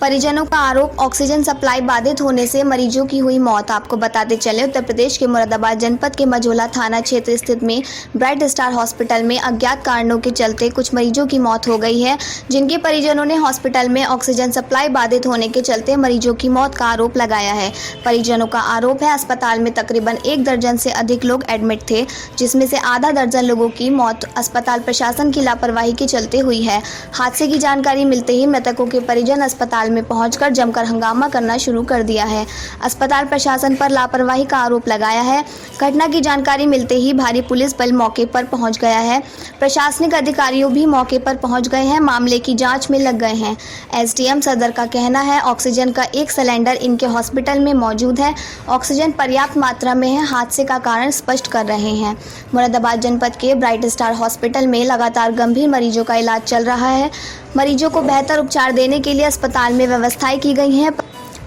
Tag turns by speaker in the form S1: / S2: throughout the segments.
S1: परिजनों का आरोप, ऑक्सीजन सप्लाई बाधित होने से मरीजों की हुई मौत। आपको बताते चले, उत्तर प्रदेश के मुरादाबाद जनपद के मझोला थाना क्षेत्र स्थित में ब्राइट स्टार हॉस्पिटल में अज्ञात कारणों के चलते कुछ मरीजों की मौत हो गई है, जिनके परिजनों ने हॉस्पिटल में ऑक्सीजन सप्लाई बाधित होने के चलते मरीजों की मौत का आरोप लगाया है। परिजनों का आरोप है, अस्पताल में तकरीबन 1 दर्जन से अधिक लोग एडमिट थे, जिसमें से आधा दर्जन लोगों की मौत अस्पताल प्रशासन की लापरवाही के चलते हुई है। हादसे की जानकारी मिलते ही मृतकों के परिजन अस्पताल में पहुंचकर जमकर हंगामा करना शुरू कर दिया है। अस्पताल प्रशासन पर लापरवाही का आरोप लगाया है। घटना की जानकारी मिलते ही भारी पुलिस बल मौके पर पहुंच गया है। प्रशासनिक अधिकारियों भी मौके पर पहुंच गए हैं, मामले की जांच में लग गए हैं। एसडीएम सदर का कहना है, ऑक्सीजन का एक सिलेंडर इनके हॉस्पिटल में मौजूद है। ऑक्सीजन पर्याप्त मात्रा में है, हादसे का कारण स्पष्ट कर रहे हैं। मुरादाबाद जनपद के ब्राइट स्टार हॉस्पिटल में लगातार गंभीर मरीजों का इलाज चल रहा है। मरीजों को बेहतर उपचार देने के लिए अस्पताल में व्यवस्थाएं की गई हैं।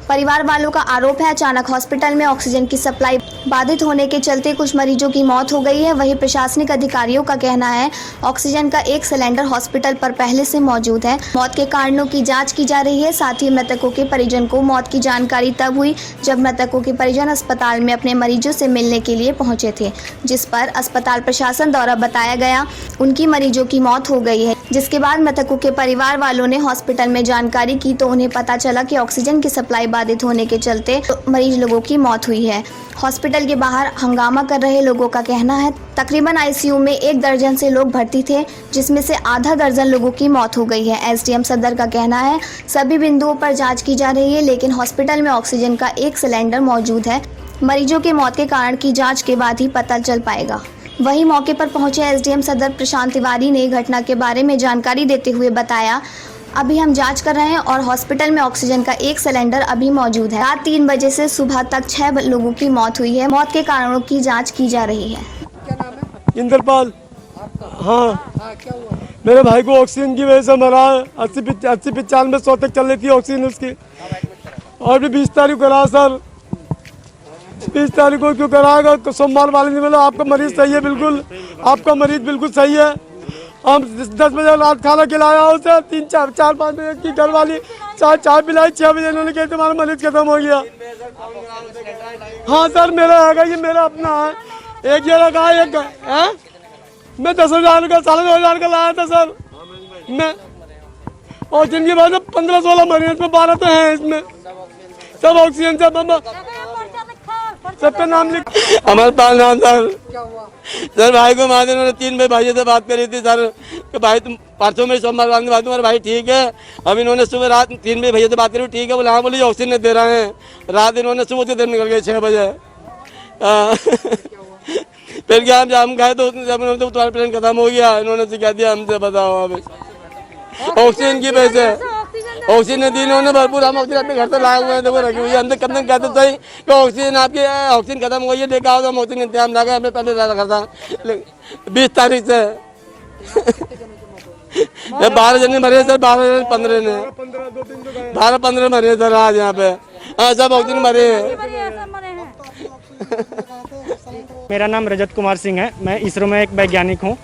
S1: परिवार वालों का आरोप है, अचानक हॉस्पिटल में ऑक्सीजन की सप्लाई बाधित होने के चलते कुछ मरीजों की मौत हो गई है। वहीं प्रशासनिक अधिकारियों का कहना है, ऑक्सीजन का एक सिलेंडर हॉस्पिटल पर पहले से मौजूद है। मौत के कारणों की जांच की जा रही है। साथ ही मृतकों के परिजन को मौत की जानकारी तब हुई जब मृतकों के परिजन अस्पताल में अपने मरीजों से मिलने के लिए पहुंचे थे, जिस पर अस्पताल प्रशासन द्वारा बताया गया उनकी मरीजों की मौत हो गई है। जिसके बाद मृतकों के परिवार वालों ने हॉस्पिटल में जानकारी की तो उन्हें पता चला कि ऑक्सीजन की सप्लाई बाधित होने के चलते मरीज लोगों की मौत हुई है। हॉस्पिटल के बाहर हंगामा कर रहे लोगों का कहना है, तकरीबन आईसीयू में 1 दर्जन से लोग भर्ती थे, जिसमें से आधा दर्जन लोगों की मौत हो गई है। एसडीएम सदर का कहना है, सभी बिंदुओं पर जांच की जा रही है, लेकिन हॉस्पिटल में ऑक्सीजन का एक सिलेंडर मौजूद है। मरीजों के मौत के कारण की जाँच के बाद ही पता चल पाएगा। वहीं मौके पर पहुंचे एसडीएम सदर प्रशांत तिवारी ने घटना के बारे में जानकारी देते हुए बताया, अभी हम जांच कर रहे हैं और हॉस्पिटल में ऑक्सीजन का एक सिलेंडर अभी मौजूद है। रात 3 बजे से सुबह तक 6 लोगों की मौत हुई है। मौत के कारणों की जांच की जा रही है।
S2: क्या नाम है?
S3: इंद्रपाल। हाँ,
S2: क्या हुआ?
S3: मेरे भाई को ऑक्सीजन की वजह से मरा। 80-95 100 तक चल रही थी ऑक्सीजन उसकी, और भी 20 तारीख को करा सर। 20 तारीख को क्यों कराएगा? तो सोमवार वाले दिन बोला आपका मरीज सही है, बिल्कुल आपका मरीज बिल्कुल सही है। हम 10 बजे रात खाना खिलाया उसे, 3-4-5 बजे की घर वाली चाय पिलाई, 6 बजे इन्होंने कहा तुम्हारा मरीज खत्म हो गया। हाँ सर, मेरा है, ये मेरा अपना है। एक ये लगा, एक है। मैं 10,000 का 2,500 का लाया था सर मैं, और जिनकी वजह से 15-16 मरीज में 12 तो हैं इसमें, सब ऑक्सीजन से सबका नाम लिख। हमारे पास नाम सर।
S2: क्या हुआ?
S3: सर भाई को मार उन्होंने 3 भाइयों से बात करी थी सर कि भाई तुम परसों में सोमवार वाले बात, तुम्हारा भाई ठीक है। अब इन्होंने सुबह रात 3 भैया से बात करी, ठीक है बोले हाँ, बोली ऑक्सीजन नहीं दे रहे हैं। रात इन्होंने सुबह के दिन निकल गए 6 बजे। फिर क्या हम गए तो तुम्हारा प्लान खत्म हो गया, इन्होंने सिखा दिया हमसे। बताओ अब ऑक्सीजन की वजह से ऑक्सीजन दी इन्होंने भरपूर। हम ऑक्सीजन अपने घर से लाए हुए हैं, देखो रखी हुई है अंदर। कब तक कहते सही कि ऑक्सीजन आपकी ऑक्सीजन खत्म हो गई है, लेकर आओ तो हम ऑक्सीजन इंतजाम लगा हमने पहले रखा था 20 तारीख से। 12 जन मरे सर, 12-15 ने 12-15 मरे सर आज यहाँ पे। हाँ, सब ऑक्सीजन मरे हैं।
S4: मेरा नाम रजत कुमार सिंह है, मैं इसरो में एक वैज्ञानिक हूँ।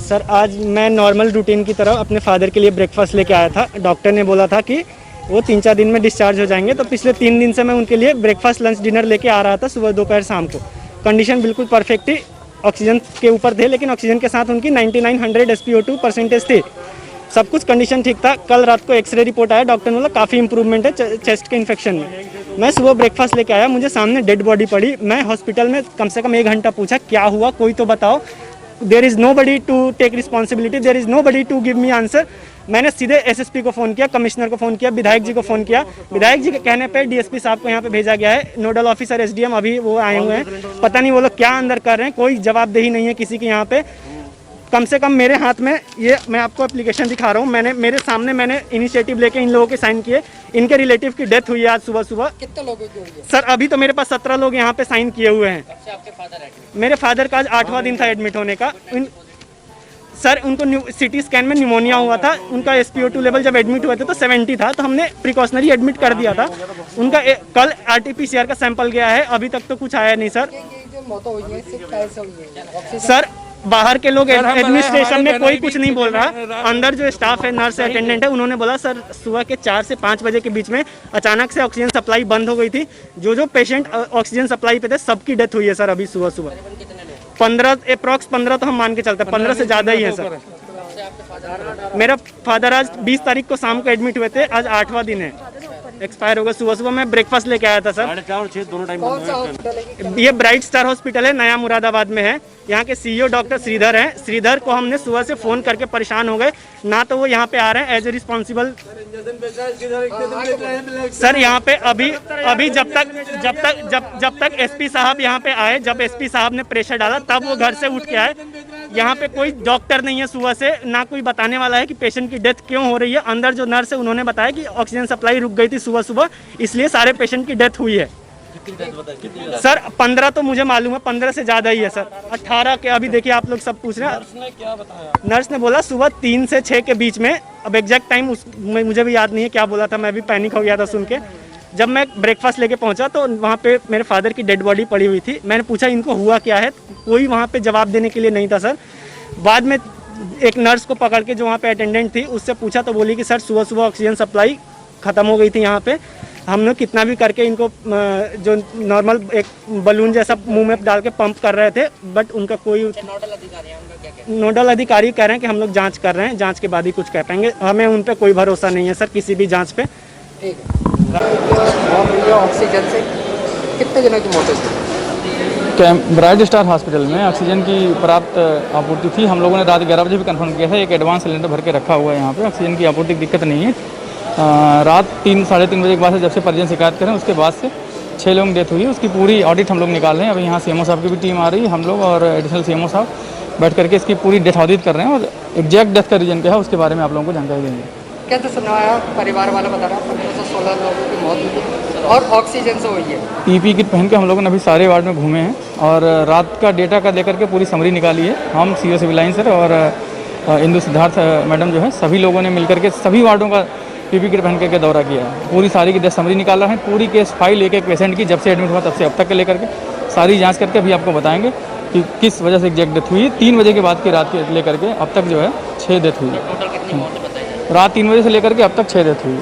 S4: सर आज मैं नॉर्मल रूटीन की तरह अपने फादर के लिए ब्रेकफास्ट लेके आया था। डॉक्टर ने बोला था कि वो 3-4 दिन में डिस्चार्ज हो जाएंगे, तो पिछले 3 दिन से मैं उनके लिए ब्रेकफास्ट लंच डिनर लेके आ रहा था, सुबह दोपहर शाम को। कंडीशन बिल्कुल परफेक्ट थी, ऑक्सीजन के ऊपर थे, लेकिन ऑक्सीजन के साथ उनकी 9900 SpO2 परसेंटेज थी। सब कुछ कंडीशन ठीक था। कल रात को एक्सरे रिपोर्ट आया, डॉक्टर ने बोला काफ़ी इंप्रूवमेंट है चेस्ट के इन्फेक्शन में। मैं सुबह ब्रेकफास्ट लेके आया, मुझे सामने डेड बॉडी पड़ी। मैं हॉस्पिटल में कम से कम 1 घंटा पूछा क्या हुआ, कोई तो बताओ। There is nobody to take responsibility, there is nobody to give me answer. मैंने सीधे एसएसपी को फ़ोन किया, कमिश्नर को फ़ोन किया, विधायक जी को फ़ोन किया। विधायक जी के कहने पे डीएसपी साहब को यहाँ पे भेजा गया है। नोडल ऑफिसर एसडीएम अभी वो आए हुए हैं, पता नहीं वो लोग क्या अंदर कर रहे हैं। कोई जवाबदेही नहीं है किसी की यहाँ पे। कम से कम मेरे हाथ में ये, मैं आपको एप्लीकेशन दिखा रहा हूँ, मेरे सामने मैंने इनिशिएटिव लेके इन लोगों के साइन किए। इनके रिलेटिव की डेथ हुई है आज सुबह।
S2: कितने लोगों की हुई है?
S4: सर अभी तो मेरे पास 17 लोग यहाँ पे साइन किए हुए हैं। मेरे फादर का आज 8वां दिन था एडमिट होने का। सर उनको सिटी स्कैन में निमोनिया हुआ था। उनका SpO2 लेवल जब एडमिट हुए थे तो 70 था, तो हमने प्रिकॉशनरी एडमिट कर दिया था। उनका कल RT-PCR का सैंपल गया है, अभी तक तो कुछ आया नहीं सर।
S2: जो मौत हुई है सिर्फ कैसे हुई है?
S4: सर बाहर के लोग एडमिनिस्ट्रेशन में कोई कुछ नहीं बोल रहा। अंदर जो स्टाफ है, नर्स अटेंडेंट है, उन्होंने बोला सर सुबह के 4 से 5 बजे के बीच में अचानक से ऑक्सीजन सप्लाई बंद हो गई थी। जो पेशेंट ऑक्सीजन सप्लाई पे थे सबकी डेथ हुई है सर अभी सुबह सुबह। 15 अप्रॉक्स 15 तो हम मान के चलते हैं, 15 से ज़्यादा ही है सर। मेरा फादर आज 20 तारीख को शाम को एडमिट हुए थे, आज 8वां दिन है, एक्सपायर हो गया। सुबह सुबह मैं ब्रेकफास्ट लेके आया था सर।
S2: 4:30 दोनों टाइम।
S4: ये ब्राइट स्टार हॉस्पिटल है, नया मुरादाबाद में है। यहाँ के सीईओ डॉक्टर श्रीधर हैं। श्रीधर को हमने सुबह से फ़ोन करके परेशान हो गए, ना तो वो यहाँ पे आ रहे हैं एज ए रिस्पॉन्सिबल। सर यहाँ पे अभी जब तक एसपी साहब यहाँ पे आए, जब एसपी साहब ने प्रेशर डाला तब वो घर से उठ के आए। यहाँ पे कोई डॉक्टर नहीं है सुबह से, ना कोई बताने वाला है कि पेशेंट की डेथ क्यों हो रही है। अंदर जो नर्स है उन्होंने बताया कि ऑक्सीजन सप्लाई रुक गई थी सुबह सुबह, इसलिए सारे पेशेंट की डेथ हुई है। सर 15 तो मुझे मालूम है, 15 से ज़्यादा ही है सर। 18 के अभी देखिए आप लोग सब पूछ रहे हैं।
S2: नर्स ने क्या बताया?
S4: नर्स ने बोला सुबह 3 से 6 के बीच में, अब एग्जैक्ट टाइम मुझे भी याद नहीं है क्या बोला था, मैं भी पैनिक हो गया था सुन के। जब मैं ब्रेकफास्ट लेके पहुंचा तो वहाँ पे मेरे फादर की डेड बॉडी पड़ी हुई थी। मैंने पूछा इनको हुआ क्या है, कोई वहाँ पे जवाब देने के लिए नहीं था सर। बाद में एक नर्स को पकड़ के जो वहाँ पे अटेंडेंट थी उससे पूछा तो बोली कि सर सुबह सुबह ऑक्सीजन सप्लाई ख़त्म हो गई थी यहाँ पे। हमने कितना भी करके इनको जो नॉर्मल एक बलून जैसा मुंह में डाल के पंप कर रहे थे, बट उनका कोई नोडल अधिकारी कह रहे हैं कि हम लोग जांच कर रहे हैं, जांच के बाद ही कुछ कह पाएंगे। हमें उन पे कोई भरोसा नहीं है सर किसी भी जांच पे।
S2: ठीक है। ऑक्सीजन से कितने दिनों की मौत हुई?
S5: ब्राइट स्टार हॉस्पिटल में ऑक्सीजन की प्राप्त आपूर्ति थी। हम लोगों ने रात 11 बजे भी कंफर्म किया था, एक एडवांस सिलेंडर भर के रखा हुआ है यहाँ पे। ऑक्सीजन की आपूर्ति की दिक्कत नहीं है। रात 3 साढ़े 3 बजे के बाद से जब से परिजन शिकायत करें उसके बाद से 6 लोगों की डेथ हुई है। उसकी पूरी ऑडिट हम लोग निकाल रहे हैं। अभी यहाँ सीएमओ साहब की भी टीम आ रही है, हम लोग और एडिशनल सीएमओ साहब बैठ करके इसकी पूरी डेथ ऑडिट कर रहे हैं और एग्जैक्ट डेथ का रीजन क्या है उसके बारे में आप लोगों को जानकारी देंगे।
S2: कैसे सुना आया? परिवार वाला बता रहा है 15 से 16 लोगों की मौत हुई और ऑक्सीजन से हुई है।
S5: पीपी किट पहन के हम लोगों ने अभी सारे वार्ड में घूमे हैं और रात का डेटा का लेकर के पूरी समरी निकाली है। हम सीओ सिविल लाइन सर और इंदु सिद्धार्थ मैडम जो है सभी लोगों ने मिलकर के सभी वार्डों का पीपी किट पहन करके दौरा किया है। पूरी सारी की डेथ समरी निकाल रहे हैं, पूरी केस फाइल एक पेशेंट की जब से एडमिट हुआ तब से अब तक के लेकर के सारी जाँच करके अभी आपको बताएंगे कि किस वजह से एग्जैक्ट डेथ हुई है। 3 बजे के बाद की रात के लेकर के अब तक जो है 6 डेथ हुई है। रात 3 बजे से लेकर के अब तक 6 डेथ हुई है।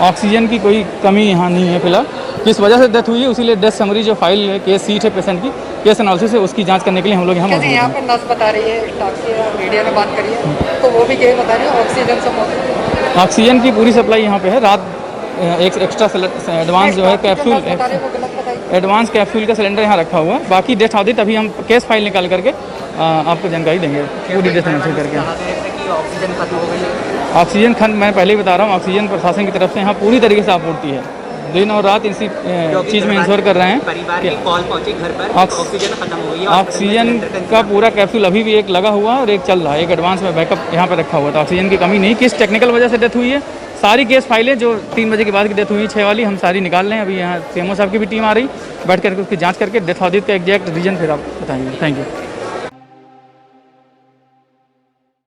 S5: ऑक्सीजन की कोई कमी यहाँ नहीं है फिलहाल। किस वजह से डेथ हुई है उसीलिए डेथ समरी जो फाइल है, केस सीट है पेशेंट की, केस एनालिसिस है, उसकी जांच करने के लिए हम लोग यहाँ मौजूद हैं।
S2: यहाँ पे नर्स बता रही है, स्टाफ की मीडिया ने बात करी है तो वो भी यही बता रही है ऑक्सीजन से मौत।
S5: ऑक्सीजन की पूरी सप्लाई यहाँ पे है। रात एक एक्स्ट्रा एडवांस जो है कैप्सूल, एडवांस कैप्सूल का सिलेंडर यहाँ रखा हुआ है। बाकी डेथ ऑडिट अभी हम केस फाइल निकाल करके आपको जानकारी देंगे पूरी डेथ एनालिसिस करके।
S2: ऑक्सीजन खत्म हो गई है।
S5: ऑक्सीजन खंड मैं पहले ही बता रहा हूँ, ऑक्सीजन प्रशासन की तरफ से यहाँ पूरी तरीके से आपूर्ति है। दिन और रात इसी चीज़ में इंश्योर कर रहे हैं।
S6: परिवार की कॉल पहुंची घर पर, ऑक्सीजन खत्म हो गई है।
S5: ऑक्सीजन का पूरा कैप्सूल अभी भी एक लगा हुआ है और एक चल रहा है, एक एडवांस में बैकअप यहाँ पर रखा हुआ है। तो ऑक्सीजन की कमी नहीं, किस टेक्निकल वजह से डेथ हुई है सारी केस फाइलें जो 3 बजे के बाद की डेथ हुई 6 वाली हम सारी निकाल रहे हैं। अभी यहाँ सीएमओ साहब की भी टीम आ रही, बैठ करके उसकी जाँच करके डेथ ऑडिट का एग्जैक्ट रीजन फिर आप बताएंगे। Thank you.